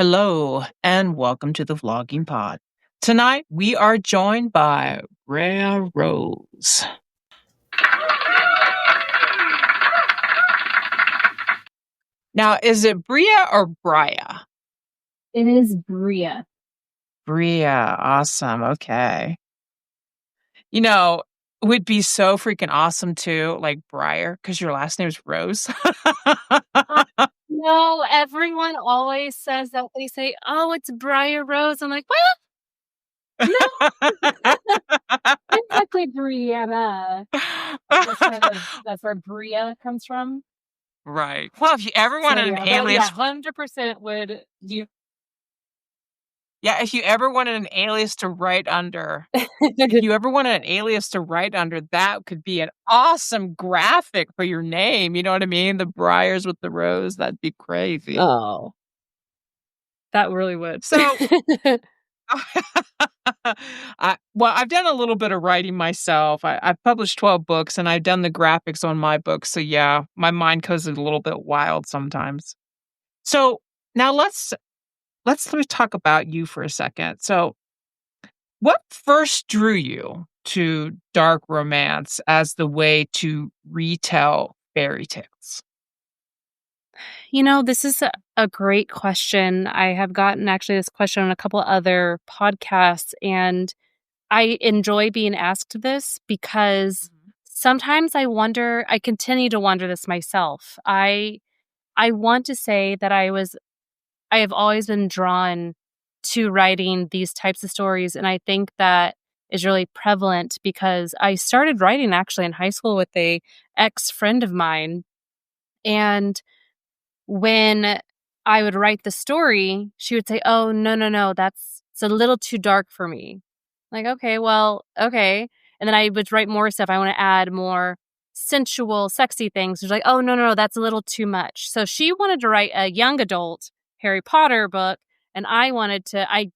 Hello, and welcome to the Vlogging Pod. Tonight, we are joined by Bria Rose. Now, is it Bria or Bria? It is Bria. Bria, awesome. Okay. You know, it would be so freaking awesome too, like Briar, because your last name is Rose. No, everyone always says that. They say, "Oh, it's Bria Rose." I'm like, well, no, I'm actually Brianna. That's where Bria comes from. Right. Well, if you ever So wanted an yeah, but alias, 100% would you. if you ever wanted an alias to write under, if you ever wanted an alias to write under, that could be an awesome graphic for your name. You know what I mean? The Briars with the rose. That'd be crazy. Oh, that really would. So, I've done a little bit of writing myself. I've published 12 books and I've done the graphics on my books. So, yeah, my mind goes a little bit wild sometimes. So, now let's talk about you for a second. So, what first drew you to dark romance as the way to retell fairy tales? This is a great question. I have gotten actually this question on a couple other podcasts, and I enjoy being asked this because sometimes I continue to wonder this myself. I want to say that I have always been drawn to writing these types of stories, and I think that is really prevalent because I started writing actually in high school with a ex-friend of mine, and when I would write the story, she would say, "Oh, no, no, no, it's a little too dark for me." Like, "Okay, well, okay." And then I would write more stuff. I want to add more sensual, sexy things. She's like, "Oh, no, no, no, that's a little too much." So she wanted to write a young adult Harry Potter book, and I wanted to, I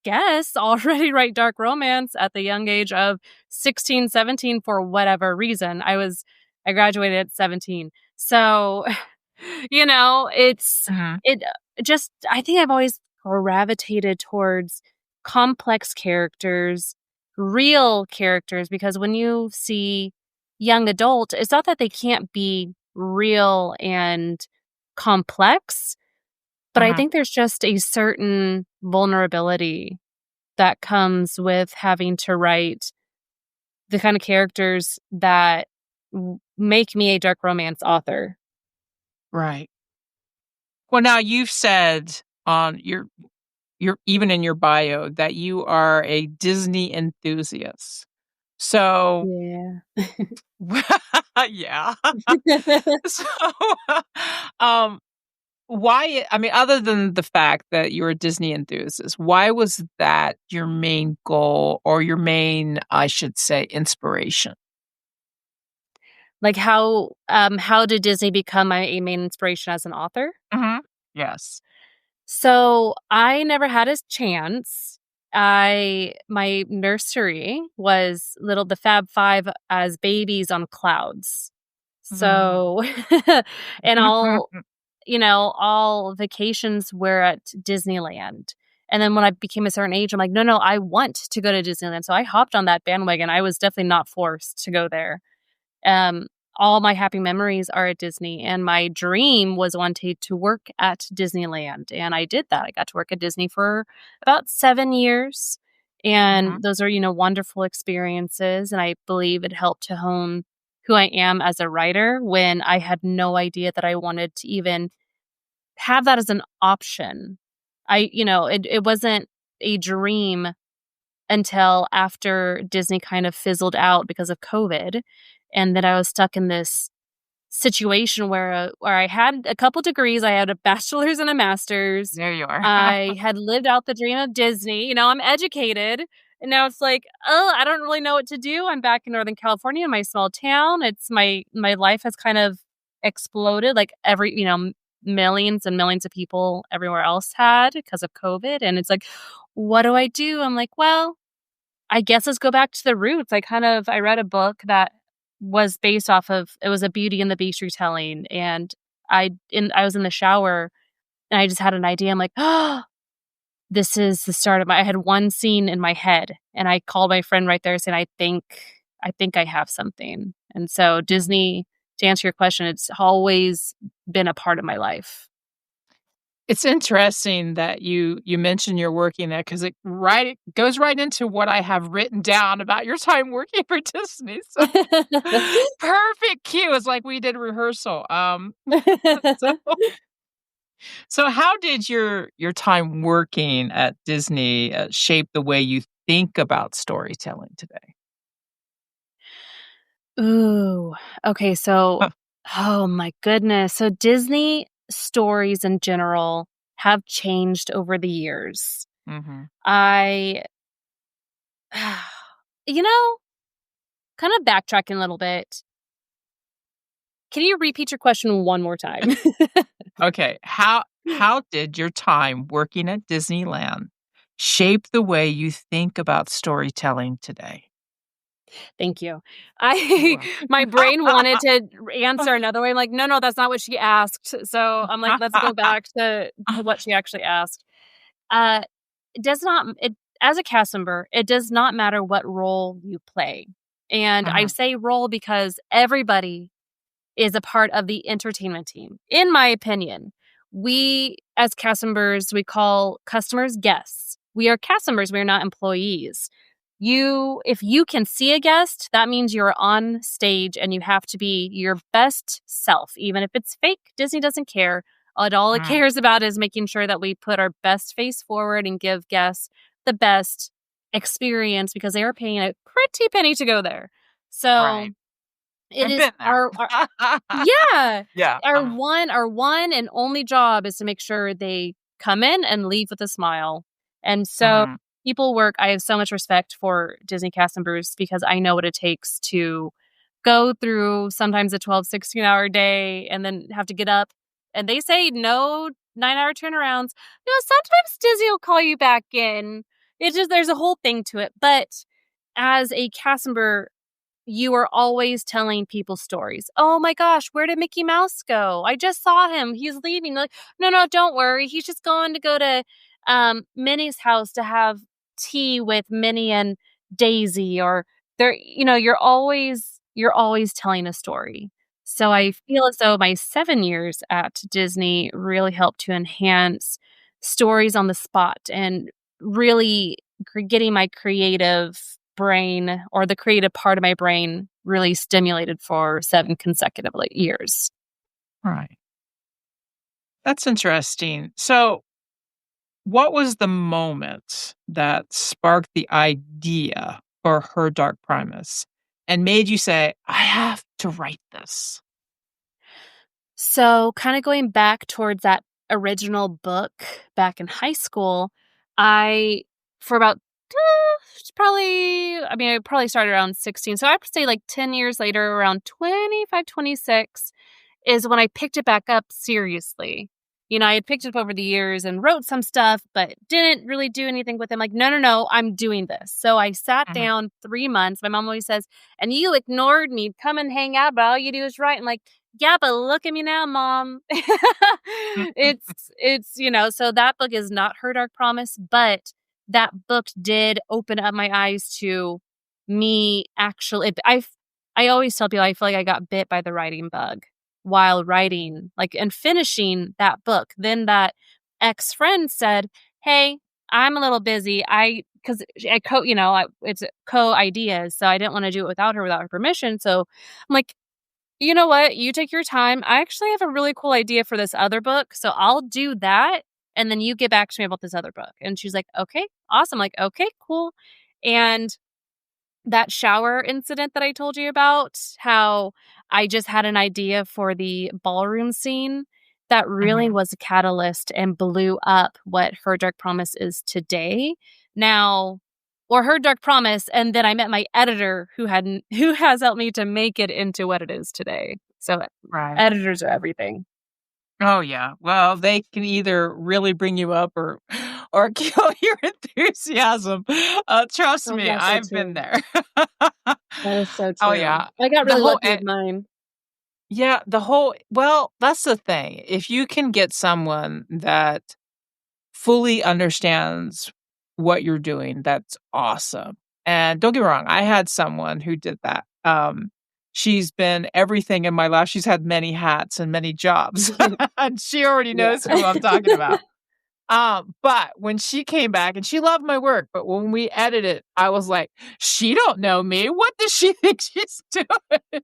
guess, already write dark romance at the young age of 16, 17 for whatever reason. I graduated at 17. So it's Mhm. it just I think I've always gravitated towards complex characters, real characters, because when you see young adult, it's not that they can't be real and complex, but I Mhm. think there's just a certain vulnerability that comes with having to write the kind of characters that make me a dark romance author. Right. Well, now you've said on your even in your bio that you are a Disney enthusiast. So, Yeah. yeah. So, um, why I mean, other than the fact that you're a Disney enthusiast, why was that your main goal or your main, I should say, inspiration? Like how did Disney become a main inspiration as an author? Mhm. Yes. So I never had a chance. My nursery was the Fab Five as babies on clouds. Mhm. So and all vacations were at Disneyland. And then when I became a certain age, I'm like, no, I want to go to Disneyland. So I hopped on that bandwagon. I was definitely not forced to go there. Um, all my happy memories are at Disney, and my dream was one day to work at Disneyland, and I did that. I got to work at Disney for about 7 years, and Mhm. those are, wonderful experiences, and I believe it helped to hone who I am as a writer when I had no idea that I wanted to even have that as an option. It wasn't a dream until after Disney kind of fizzled out because of COVID, and then I was stuck in this situation where I had a couple degrees. I had a bachelor's and a master's. There you are. I had lived out the dream of Disney. I'm educated, and now it's like, oh, I don't really know what to do. I'm back in Northern California in my small town. It's my life has kind of exploded like millions and millions of people everywhere else had because of COVID, and it's like, what do I do? I'm like, well, I guess let's go back to the roots. I read a book that was based off of, it was a Beauty and the Beast retelling, and I was in the shower and I just had an idea. I'm like, oh, this is the start of my I had one scene in my head, and I called my friend right there saying, I think I have something." And so Disney, to answer your question, it's always been a part of my life. It's interesting that you mentioned you're working there because it goes right into what I have written down about your time working for Disney, so perfect cue, it's like we did rehearsal, so so how did your time working at Disney, shape the way you think about storytelling today? Ooh, okay, so Huh. oh my goodness. So Disney stories in general have changed over the years. Mhm. I you know, kind of backtracking a little bit. Can you repeat your question one more time? Okay, how did your time working at Disneyland shape the way you think about storytelling today? Thank you. You're I welcome. my brain wanted to answer another way. I'm like, "No, no, that's not what she asked." So I'm like, "Let's go back to what she actually asked." Uh, it does not it as a cast member, it does not matter what role you play. And I Mhm, say role because everybody is a part of the entertainment team, in my opinion. We, as cast members, we call customers guests. We are cast members, we are not employees. If you can see a guest, that means you're on stage and you have to be your best self, even if it's fake. Disney doesn't care. All it mm, cares about is making sure that we put our best face forward and give guests the best experience because they are paying a pretty penny to go there. So right. it I've is been there. our yeah. Yeah, Our one and only job is to make sure they come in and leave with a smile. And so mhm, I have so much respect for Disney cast members because I know what it takes to go through sometimes a 12, 16-hour day and then have to get up. And they say no 9-hour turnarounds. Sometimes Disney will call you back in. It's just there's a whole thing to it. But as a cast member, you are always telling people stories. "Oh my gosh, where did Mickey Mouse go? I just saw him. He's leaving." Like, "No, no, don't worry. He's just going to go to Minnie's house to have tea with Minnie and Daisy." Or you're always telling a story. So I feel as though my 7 years at Disney really helped to enhance stories on the spot and really getting my creative brain or the creative part of my brain really stimulated for 7 consecutive, years. right. That's interesting. So, what was the moment that sparked the idea for Her Dark Primus and made you say, "I have to write this"? So, kinda going back towards that original book back in high school, I for about, it's probably I probably started around 16, so I would say, 10 years later, around 25, 26. Is when I picked it back up seriously. I had picked it up over the years and wrote some stuff, but didn't really do anything with it. I'm like, no, no, no, I'm doing this. So I sat Mhm. down 3 months. My mom always says, and you ignored me, come and hang out, but all you do is write. I'm like, yeah, but look at me now, mom. So that book is not Her Dark Promise, but that book did open up my eyes to me actually. I always tell people I feel like I got bit by the writing bug while writing, and finishing that book. Then that ex-friend said, "Hey, I'm a little busy." Because it's co-ideas, so I didn't want to do it without her permission. So I'm like, you know what? You take your time. I actually have a really cool idea for this other book, so I'll do that, and then you get back to me about this other book. And she's like, "Okay, awesome." Like, okay, cool. And that shower incident that I told you about, how I just had an idea for the ballroom scene, that really Mhm. was a catalyst and blew up what Her Dark Promise is today. Now or Her Dark Promise, and then I met my editor who has helped me to make it into what it is today. So, Right. editors are everything. Oh, yeah. Well, they can either really bring you up or kill your enthusiasm. Trust Oh, me, that's so I've been true. there. That is so Oh, true. yeah. I got The really whole lucky with mine. yeah, the whole well, that's the thing. If you can get someone that fully understands what you're doing, that's awesome. And don't get me wrong, I had someone who did that. She's been everything in my life. She's had many hats and many jobs, and she already Yeah. knows who I'm talking about. But when she came back and she loved my work, but when we edited, I was like, "She don't know me. What does she think she's doing?"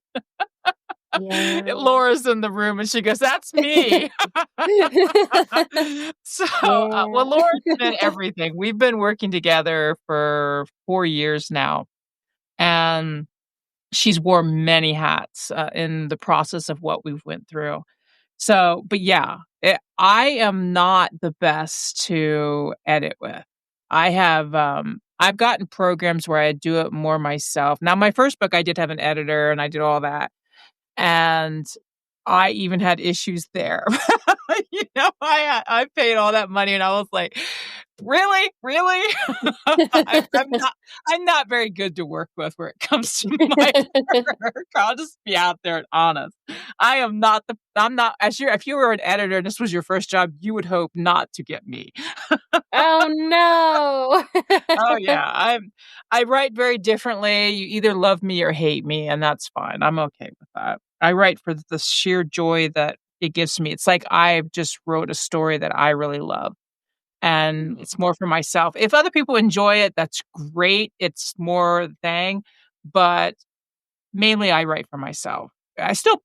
Yeah. Laura's in the room and she goes, "That's me." So, well, Yeah. Laura's been everything. We've been working together for 4 years now, and she's wore many hats, in the process of what we've went through. So, but yeah, I am not the best to edit with. I've gotten programs where I do it more myself. Now, my first book, I did have an editor and I did all that, and I even had issues there. I paid all that money and I was like, "Really? Really?" I'm not very good to work with where it comes to my work. I'll just be out there and honest. I'm not as you if you were an editor and this was your first job, you would hope not to get me. Oh, no. Oh, yeah, I write very differently. You either love me or hate me, and that's fine. I'm okay with that. I write for the sheer joy that it gives me. It's like I just wrote a story that I really love, and it's more for myself. If other people enjoy it, that's great. It's more thing, but mainly I write for myself. I still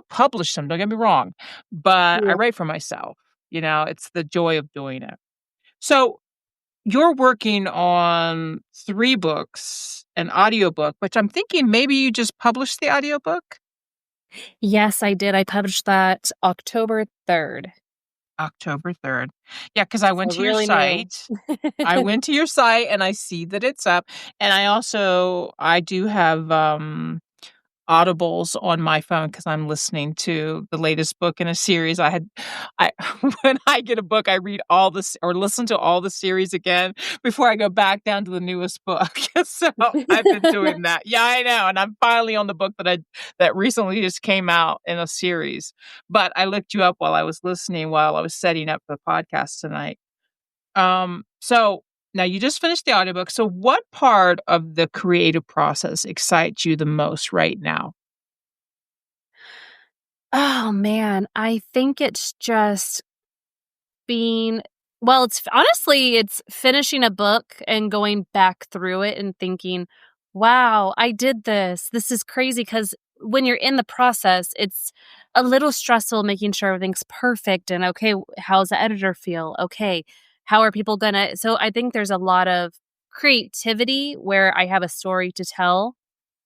publish them, don't get me wrong, but I Yeah. write for myself. It's the joy of doing it. So you're working on 3 books, an audiobook, which I'm thinking maybe you just published the audiobook? Yes, I did. I published that October 3rd, October 3rd. Yeah, because I went so to your really new. site. I went to your site and I see that it's up, and I do have, audibles on my phone because 'cause I'm listening to the latest book in a series. I when I get a book, I read all this or listen to all the series again before I go back down to the newest book. So, I've been doing that. Yeah, I know, and I'm finally on the book that recently just came out in a series. But I looked you up while I was listening while I was setting up the podcast tonight. So now you just finished the audiobook. So what part of the creative process excites you the most right now? Oh, man, I think it's just being well, it's honestly, it's finishing a book and going back through it and thinking, "Wow, I did this. This is crazy." Because when you're in the process, it's a little stressful making sure everything's perfect and, "Okay, how's the editor feel? Okay, how are people gonna" so I think there's a lot of creativity where I have a story to tell,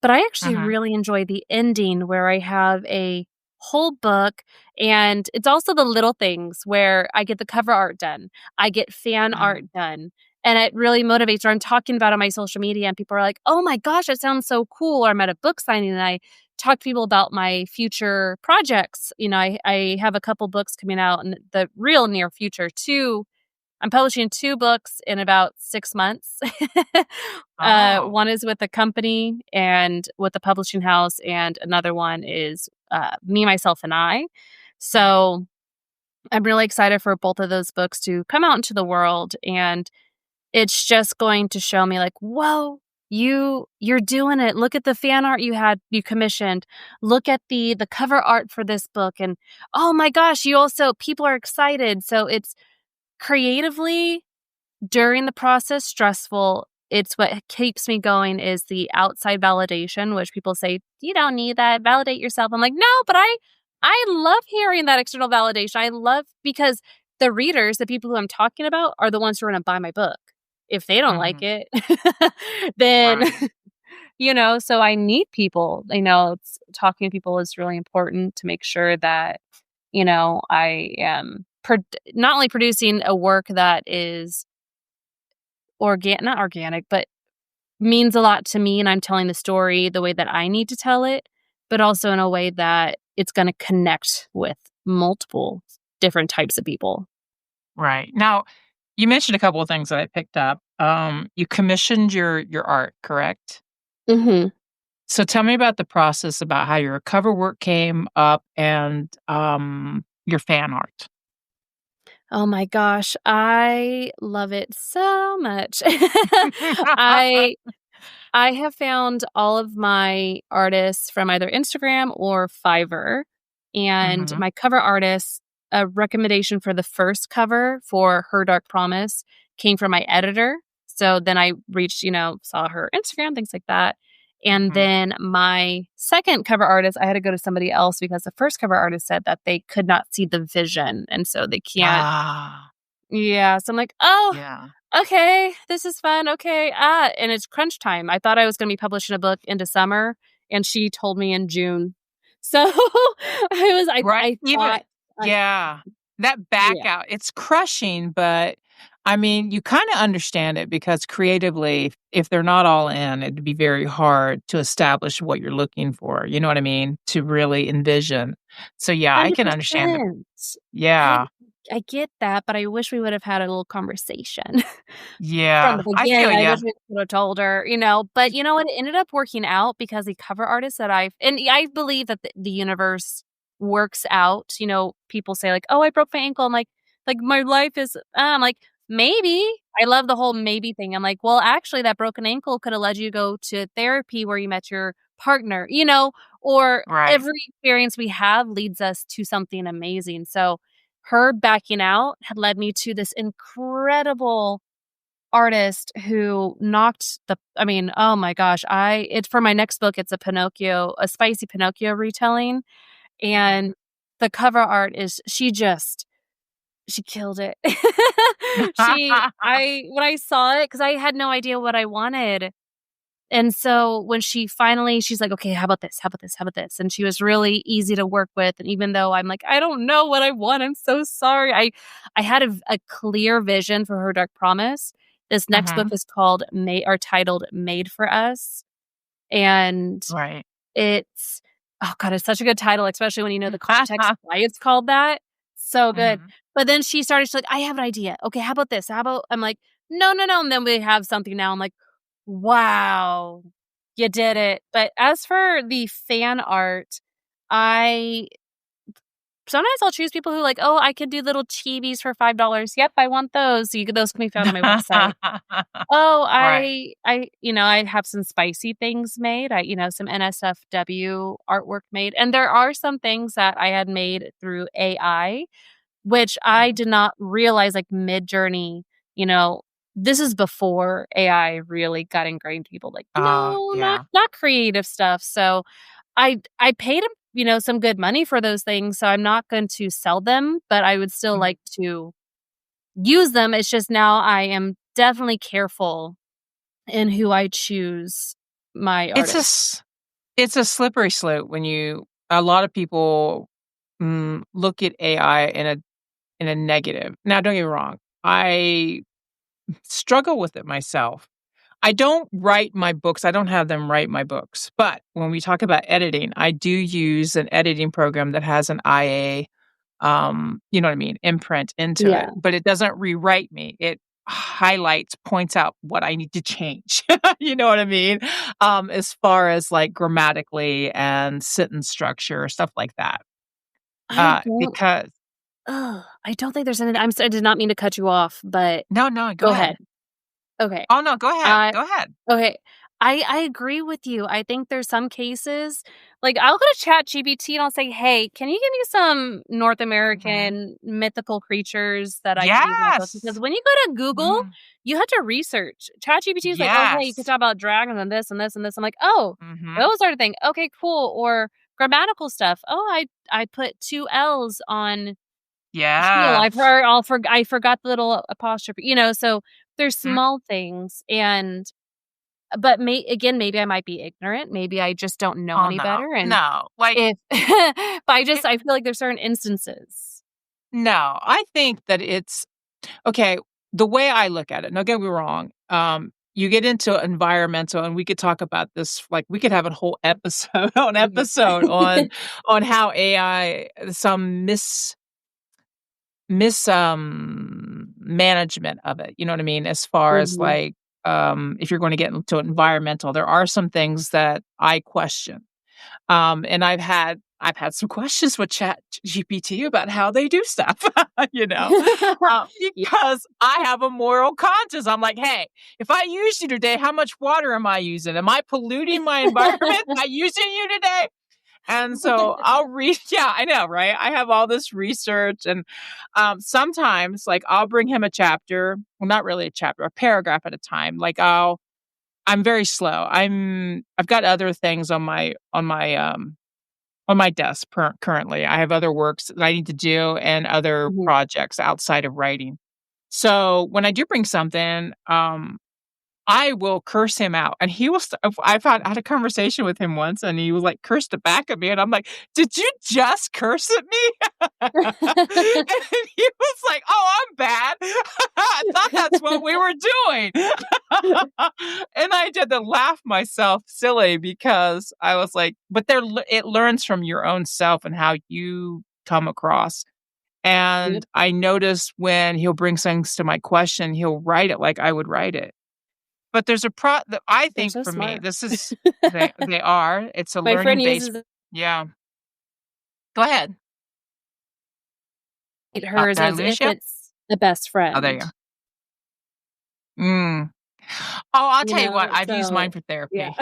but I actually Mhm, really enjoy the ending where I have a whole book, and it's also the little things where I get the cover art done, I get fan art mhm, done, and it really motivates or I'm talking about it on my social media and people are like, "Oh my gosh, that sounds so cool," or I'm at a book signing and I talk to people about my future projects. I have a couple books coming out in the real near future, 2 I'm publishing 2 books in about 6 months. oh, One is with a company and with a publishing house, and another one is, me, myself, and I. mhm, So, I'm really excited for both of those books to come out into the world, and it's just going to show me like, "Whoa, you're doing it. Look at the fan art you commissioned. Look at the cover art for this book, and, oh my gosh, you also people are excited." So, it's creatively during the process, stressful. It's what keeps me going is the outside validation, which people say, "You don't need that, validate yourself." I'm like, "No, but I love hearing that external validation." I love because the readers, the people who I'm talking about are the ones who are gonna buy my book. If they don't like mhm, it, then, right, so I need people, it's talking to people is really important to make sure that, I am not only producing a work that is not organic, but means a lot to me, and I'm telling the story the way that I need to tell it, but also in a way that it's gonna connect with multiple different types of people. right. Now, you mentioned a couple of things that I picked up. You commissioned your art, correct? Mhm. So tell me about the process about how your cover work came up and, your fan art. Oh my gosh, I love it so much. I I have found all of my artists from either Instagram or Fiverr, and Mhm. my cover artist, a recommendation for the first cover for Her Dark Promise came from my editor. So then I reached, saw her Instagram, things like that. And Mhm. then my second cover artist, I had to go to somebody else because the first cover artist said that they could not see the vision. And so they can't. Ah, Yeah. So I'm like, oh, yeah. okay, this is fun. Okay. And it's crunch time. I thought I was going to be publishing a book into summer, and she told me in June. So Right, I even thought, I, yeah, that back yeah. out, it's crushing, but, I mean, you kinda understand it because creatively, if they're not all in, it'd be very hard to establish what you're looking for, you know what I mean? To really envision. So, yeah, I can understand the 100%. I yeah, I get that, but I wish we would have had a little conversation from yeah, the I feel beginning. I ya. wish we would have told her, but you know what? It ended up working out because the cover artist that I believe that the universe works out. People say like, "Oh, I broke my ankle." I'm like my life is I'm like, "Maybe." I love the whole maybe thing. I'm like, "Well, actually that broken ankle could have led you to go to therapy where you met your partner," or Right. every experience we have leads us to something amazing. So, her backing out had led me to this incredible artist who knocked the I mean, oh my gosh, it's for my next book, it's a spicy Pinocchio retelling, Mhm. and the cover art is she killed it. When I saw it, because I had no idea what I wanted, and so when she's like, "Okay, how about this? How about this? How about this?" And she was really easy to work with, and even though I'm like, "I don't know what I want, I'm so sorry." I had a clear vision for Her Dark Promise. This next book Mhm. is titled Made for Us, and Right. it's oh god, it's such a good title, especially when you know the context why it's called that. So good. Mhm. But then she's like, "I have an idea. Okay, how about this? How about" I'm like, "No, no, no," and then we have something now. I'm like, "Wow, you did it." But as for the fan art, I sometimes I'll choose people who like, "Oh, I could do little chibis for $5. Yep, I want those." Those can be found on my website. Oh, Right. I have some spicy things made. Some NSFW artwork made, and there are some things that I had made through AI, which I Mhm. did not realize, like, mid-journey, you know, this is before AI really got ingrained. People like, "No, not Yeah. not creative stuff." So, I paid him, some good money for those things, so I'm not going to sell them, but I would still Mhm. like to use them. It's just now I am definitely careful in who I choose my It's a artist. s it's a slippery slope when a lot of people, look at AI in a negative. Now, don't get me wrong, I struggle with it myself. I don't write my books, I don't have them write my books, but when we talk about editing, I do use an editing program that has an IA, you know what I mean, imprint into it, Yeah. but it doesn't rewrite me. It highlights, points out what I need to change. You know what I mean? As far as like grammatically and sentence structure, stuff like that. I don't Because I don't think there's anything I did not mean to cut you off, but no, no, go go ahead. ahead. Okay. Oh no, go ahead. I Go ahead. Okay. I agree with you. I think there's some cases like, I'll go to ChatGPT and I'll say, "Hey, can you give me some North Mhm. American mythical creatures that I could use in my book?" Because Yes. when you go to Google, Mhm. you have to research. ChatGPT is like, "Oh, hey, you could Yes. talk about dragons and this and this and this." I'm like, "Oh, Mhm. those are the thing. Okay, cool." Or grammatical stuff. "Oh, I put 2 L's on heel. Yes. I forgot the little apostrophe." So there's Mhm. small things but maybe I might be ignorant, maybe I just don't know Oh, any no. better, and No. Like, if but it I feel like there's certain instances. no, I think that it's okay, the way I look at it, don't get me wrong, you get into environmental, and we could talk about this, like, we could have a whole episode on Yeah. episode on how AI some management of it, you know what I mean? As far as, Mhm. like, if you're gonna get into environmental, there are some things that I question. And I've had I've had some questions with Chat GPT about how they do stuff, you know, Yeah. because I have a moral conscience. I'm like, hey, if I use you today, how much water am I using? Am I polluting my environment by using you today? And so I'll read yeah, I know, right? I have all this research and, sometimes, like, I'll bring him a chapter well, not really a chapter, a paragraph at a time. Like, I'm very slow. I've got other things on my desk currently. I have other works that I need to do and other Mhm. projects outside of writing. So, when I do bring something, I will curse him out, and he will I had a conversation with him once, and he was, like, cursed it back at me, and I'm like, "Did you just curse at me?" And he was like, "Oh, I'm bad. I thought that's what we were doing." And I had to laugh myself silly because I was like but it learns from your own self and how you come across, Yep, and I notice when he'll bring things to my question, he'll write it like I would write it. But there's a that I they're think so for me, smart. this is they are, it's a My friend learning base. uses it. Yeah. Go ahead. Hers Did I as lose if you? it's a best Oh, there you friend, are. Mm. Oh, I'll tell you what, I've used mine so for yeah. therapy.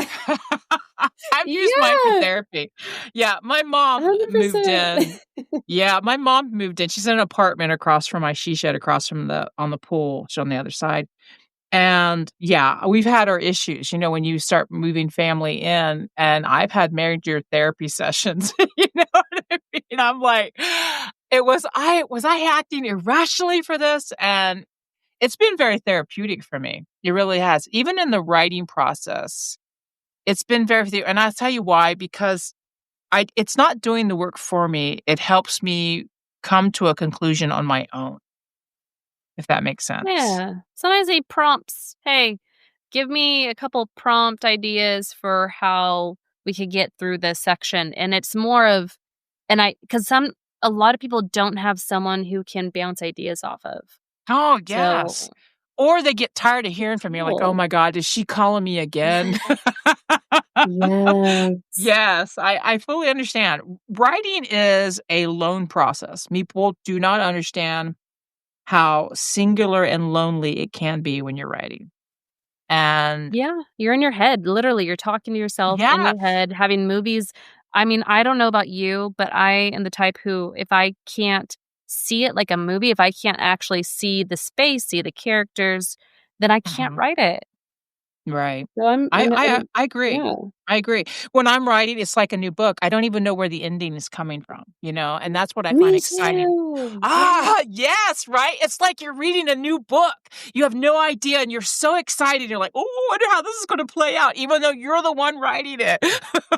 I've used mine for Yeah, therapy. Yeah, my mom moved 100%. in. Yeah, my mom moved in. She's in an apartment across from my she shed across from the on the pool. She's on the other side. And, yeah, we've had our issues, when you start moving family in, and I've had major therapy sessions, you know what I mean? I'm like, was I acting irrationally for this? And it's been very therapeutic for me. It really has. Even in the writing process, it's been very and I'll tell you why, because it's not doing the work for me, it helps me come to a conclusion on my own, if that makes sense. Yeah, sometimes they prompts, "Hey, give me a couple prompt ideas for how we could get through this section," and it's more of and I because a lot of people don't have someone who can bounce ideas off of. Oh, yes. So, Or they get tired of it's hearing from me, like, "Oh cool. my god, is she calling me again?" Yes. Yes, I fully understand. Writing is a lone process. People do not understand how singular and lonely it can be when you're writing. And Yeah, you're in your head, literally, you're talking to yourself in yes. your head, having movies I mean, I don't know about you, but I am the type who, if I can't see it like a movie, if I can't actually see the space, see the characters, then I can't Mhm. write it. Right. So I'm I agree. yeah. I agree. When I'm writing, it's like a new book. I don't even know where the ending is coming from, and that's what I find Me exciting. too, yeah. Ah, yes, right? It's like you're reading a new book. You have no idea, and you're so excited. You're like, "Oh, I wonder how this is gonna play out," even though you're the one writing it.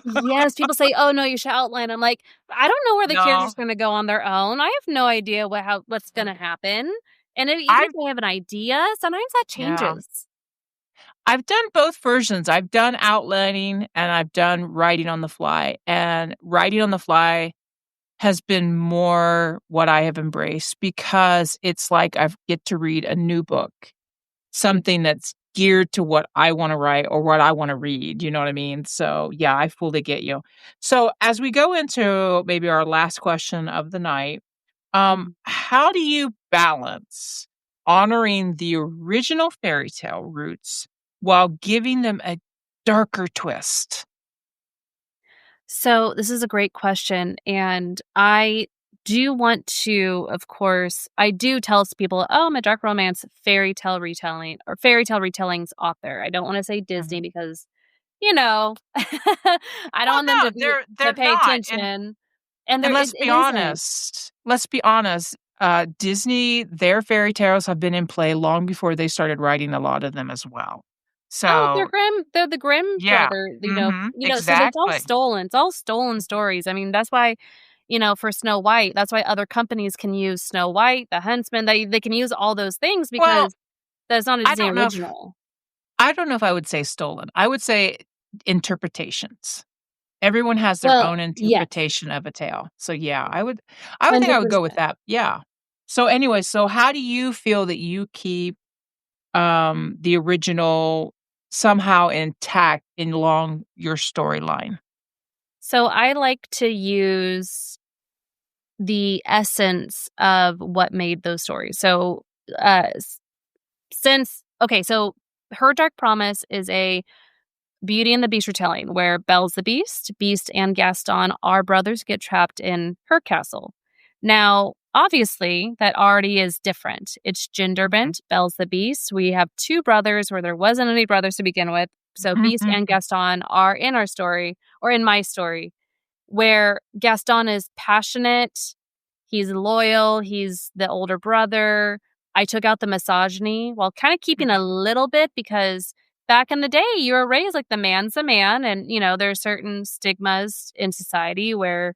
Yes, people say, "Oh, no, you should outline." I'm like, "I don't know where the No. character's gonna go on their own. I have no idea what's gonna happen." And even if I've I have an idea, sometimes that yeah. changes. I've done both versions. I've done outlining, and I've done writing on the fly, and writing on the fly has been more what I have embraced because it's like I get to read a new book, Yeah. something that's geared to what I wanna write or what I wanna read, you know what I mean? So, yeah, I fully get you. So, as we go into maybe our last question of the night, Mhm. how do you balance honoring the original fairy tale roots while giving them a darker twist? So, this is a great question, and I do want to, of course I do tell people, "Oh, I'm a dark romance fairy tale retelling or fairy tale retellings author." I don't wanna say Disney Mhm. because, you know, I don't Well, want them no, to they're pay not, attention, and and it isn't. let's be honest, Disney, their fairy tales have been in play long before they started writing a lot of them as well. Oh, So, They're the Grimm yeah. brother, Mhm, so it's all exactly. stolen. It's all stolen Mhm. stories. I mean, that's why, for Snow White, that's why other companies can use Snow White, The Huntsman, they can use all those things Well, because that's not a I Disney don't know if original. I would say stolen. I would say interpretations. Everyone has their Well, own yes, interpretation of a tale. So, yeah, I would think I would go with 100%. that, yeah. So, anyway, so how do you feel that you keep, the original somehow intact along your storyline? So I like to use the essence of what made those stories. So, since okay, so Her Dark Promise is a Beauty and the Beast retelling where Belle's the Beast, Beast and Gaston are brothers get trapped in her castle. Now, obviously, that already is different. It's gender Mhm. bent. Belle's the Beast. We have two brothers where there wasn't any brothers to begin with. So Beast and Gaston are in our story, or in my story, where Gaston is passionate, he's loyal, he's the older brother. I took out the misogyny while kind of keeping a little bit because back in the day, you were raised like the man's a man, and there are certain stigmas in society where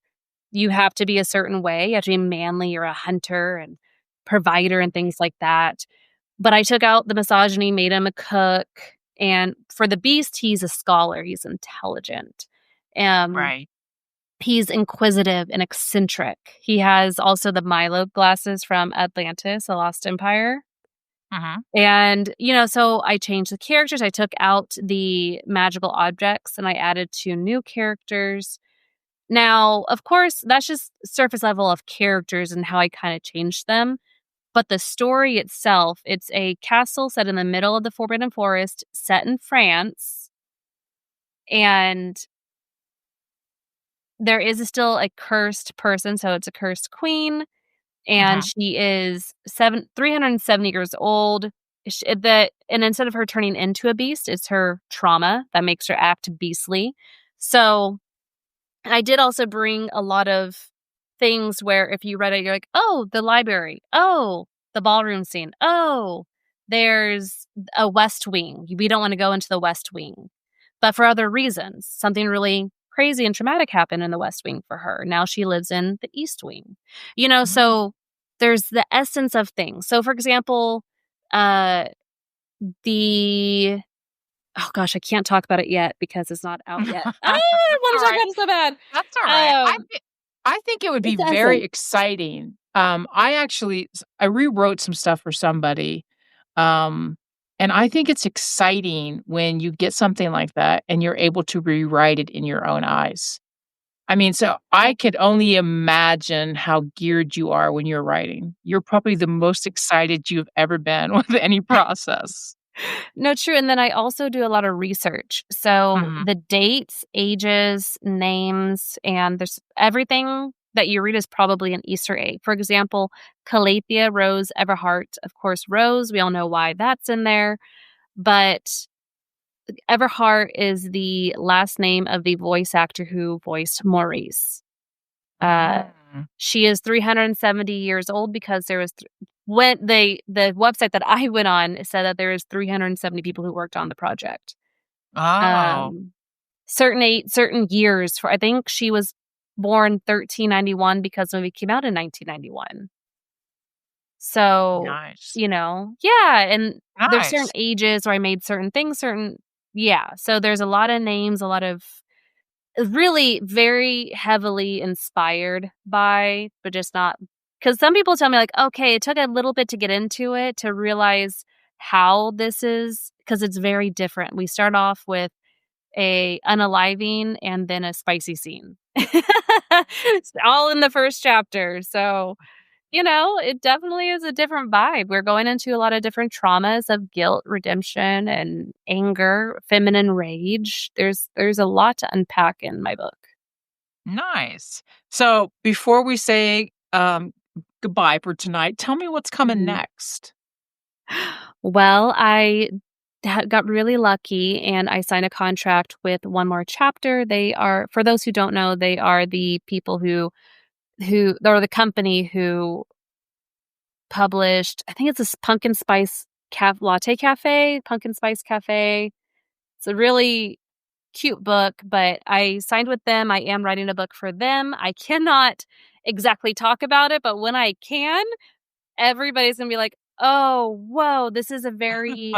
you have to be a certain way. You have to be manly, you're a hunter and provider and things like that. But I took out the misogyny, made him a cook, and for the Beast, he's a scholar, he's intelligent. Um, Right. He's inquisitive and eccentric. He has also the Milo glasses from Atlantis, A Lost Empire. Mhm. And, so I changed the characters. I took out the magical objects and I added two new characters. Now, of course, that's just surface level of characters and how I kind of changed them. But the story itself, it's a castle set in the middle of the Forbidden Forest, set in France. And there is still a cursed person. So it's a cursed queen. And Mhm. she is 370 years old. And instead of her turning into a beast, it's her trauma that makes her act beastly. So I did also bring a lot of things where if you read it, you're like, oh, the library. Oh, the ballroom scene. Oh, there's a West Wing. We don't want to go into the West Wing. But for other reasons, something really crazy and traumatic happened in the West Wing for her. Now she lives in the East Wing. Mhm. So there's the essence of things. So for example, uh the oh gosh, I can't talk about it yet because it's not out yet. Ah, I That's want all to talk right. about it so bad. That's all right. Um, I think it would be it's the very essence. exciting. I rewrote some stuff for somebody, um, and I think it's exciting when you get something like that and you're able to rewrite it in your own eyes. I mean, so I could only imagine how geared you are when you're writing. You're probably the most excited you've ever been with any process. No, true. And then I also do a lot of research. So Mhm. the dates, ages, names, and there's everything that you read is probably an Easter egg. For example, Calathea Rose Everhart. Of course, Rose, we all know why that's in there. But Everhart is the last name of the voice actor who voiced Maurice. Uh, Mm. she is 370 years old because there was when the website that I went on said that there is 370 people who worked on the project. Oh, Um, certain years for I think she was born 1391 because the movie came out in 1991. So, nice. yeah, and there's certain Nice. ages where I made certain things, yeah. So there's a lot of names, a lot of really very heavily inspired by, but just not because some people tell me like, okay, it took a little bit to get into it to realize how this is because it's very different. We start off with a unaliving and then a spicy scene. It's all in the first chapter. So, it definitely is a different vibe. We're going into a lot of different traumas of guilt, redemption, and anger, feminine rage. There's a lot to unpack in my book. Nice. So before we say goodbye for tonight, tell me what's coming Mhm. next. Well, I got really lucky and I signed a contract with One More Chapter. They are, for those who don't know, they are the people who or the company who published, I think it's this pumpkin spice latte cafe, pumpkin spice cafe. It's a really cute book, but I signed with them. I am writing a book for them. I cannot exactly talk about it, but when I can, everybody's gonna be like, "Oh, whoa, this is a very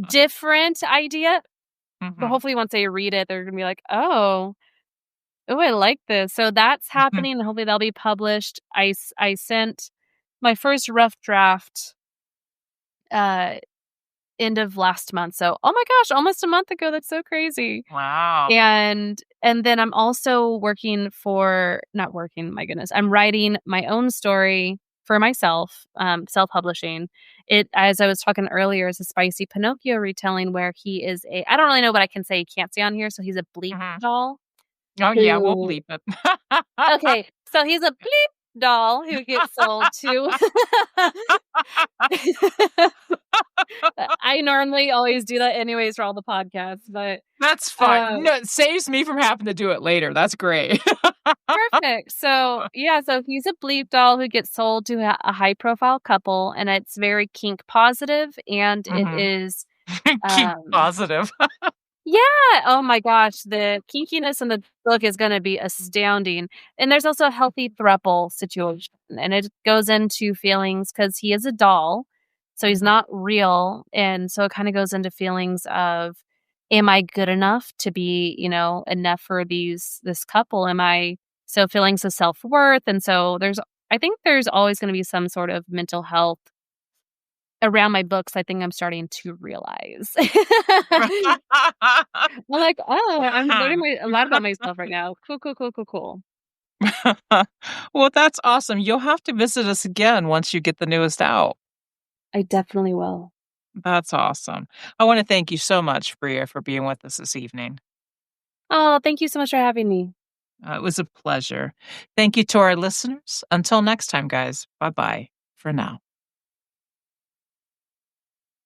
different idea." But Mhm. hopefully once they read it, they're gonna be like, oh, I like this." So that's happening, and hopefully that'll be published. I sent my first rough draft, uh, end of last month. So, oh my gosh, almost a month ago. That's so crazy. Wow. And And then I'm also not working, my goodness, I'm writing my own story for myself, self-publishing. It, as I was talking earlier, is a spicy Pinocchio retelling where he is I don't really know what I can say, you can't say on here, so he's a bleep Mhm. doll Oh, yeah, we'll who bleep it. okay, so he's a bleep doll who gets sold to I normally always do that anyways for all the podcasts, but, That's fine. uh No, it saves me from having to do it later. That's great. perfect. So, yeah, so he's a bleep doll who gets sold to a high profile couple, and it's very kink positive, and it Mhm. is, Keep um positive. yeah, oh my gosh, the kinkiness in the book is gonna be astounding, and there's also a healthy throuple situation, and it goes into feelings because he is a doll, so he's Mhm. not real, and so it kinda goes into feelings of, "Am I good enough to be, enough for this couple? Am I" so feelings of self-worth, and so I think there's always gonna be some sort of mental health around my books, I think I'm starting to realize. I'm like, "Oh, I'm learning a lot about myself right now. Cool, cool, cool, cool, cool." Well, that's awesome. You'll have to visit us again once you get the newest out. I definitely will. That's awesome. I wanna thank you so much, Bria, for being with us this evening. Oh, thank you so much for having me. It was a pleasure. Thank you to our listeners. Until next time, guys. Bye-bye for now.